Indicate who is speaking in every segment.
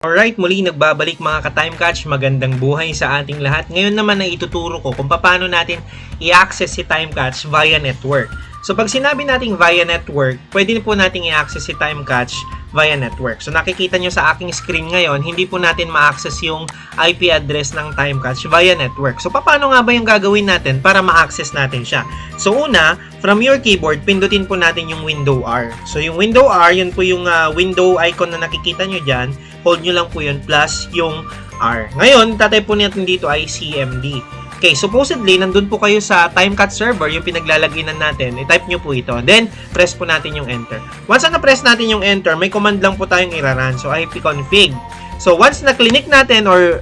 Speaker 1: Alright, muli nagbabalik mga ka-time catch. Magandang buhay sa ating lahat. Ngayon naman ay ituturo ko kung paano natin i-access si time catch via network. So pag sinabi nating via network, pwede po nating i-access si time catch via network. So nakikita nyo sa aking screen ngayon, hindi po natin ma-access yung IP address ng time catch via network. So paano nga ba yung gagawin natin para ma-access natin siya? So una, from your keyboard, pindutin po natin yung window R. So yung window R, yun po yung window icon na nakikita nyo dyan. Hold nyo lang po yun plus yung R. Ngayon, tatype po natin dito ay CMD. Okay, supposedly, nandun po kayo sa TimeCatch server, yung pinaglalaginan natin. I-type nyo po ito. Then, press po natin yung enter. Once na press natin yung enter, may command lang po tayong i-run. So, ipconfig. So, once na clinic natin or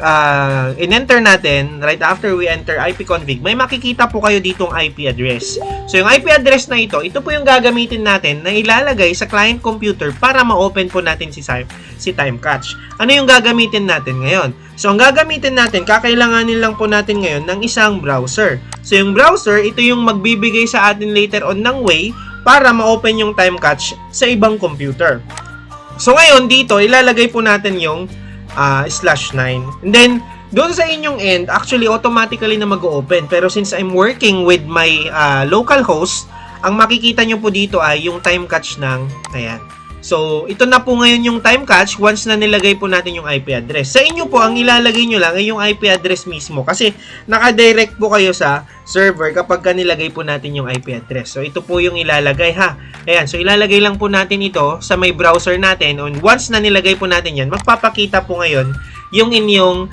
Speaker 1: in-enter natin, right after we enter ipconfig, may makikita po kayo ditong IP address. So, yung IP address na ito po yung gagamitin natin na ilalagay sa client computer para ma-open po natin si TimeCatch. Ano yung gagamitin natin ngayon? So, ang gagamitin natin, kakailanganin lang po natin ngayon ng isang browser. So, yung browser, ito yung magbibigay sa atin later on ng way para ma-open yung TimeCatch sa ibang computer. So, ngayon dito, ilalagay po natin yung /9. And then, doon sa inyong end, actually, automatically na mag-open. Pero since I'm working with my local host, ang makikita nyo po dito ay yung time catch ng, ayan. So, ito na po ngayon yung time catch once na nilagay po natin yung IP address. Sa inyo po, ang ilalagay nyo lang ay yung IP address mismo kasi nakadirect po kayo sa server kapag nilagay po natin yung IP address. So, ito po yung ilalagay ha. Ayan, so ilalagay lang po natin ito sa may browser natin. And once na nilagay po natin yan, magpapakita po ngayon yung inyong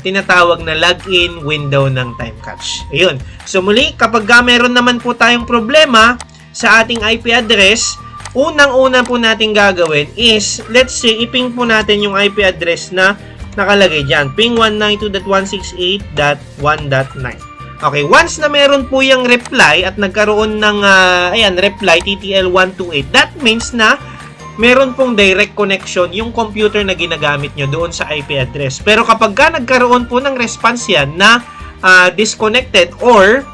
Speaker 1: tinatawag na login window ng time catch. Ayun. So, muli, kapag meron naman po tayong problema sa ating IP address, unang-una po natin gagawin is, let's say, iping po natin yung IP address na nakalagay dyan. Ping 192.168.1.9. Okay, once na meron po yung reply at nagkaroon ng, reply TTL128, that means na meron pong direct connection yung computer na ginagamit nyo doon sa IP address. Pero kapag nagkaroon po ng response yan na disconnected or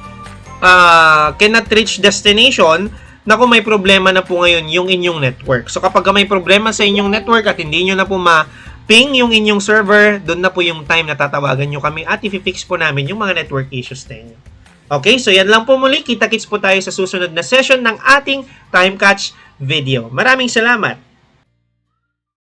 Speaker 1: cannot reach destination, naku, may problema na po ngayon yung inyong network. So, kapag may problema sa inyong network at hindi nyo na po ma-ping yung inyong server, doon na po yung time na tatawagan nyo kami at i-fix po namin yung mga network issues na inyo. Okay, so yan lang po muli. Kita-kits po tayo sa susunod na session ng ating TimeCatch video. Maraming salamat!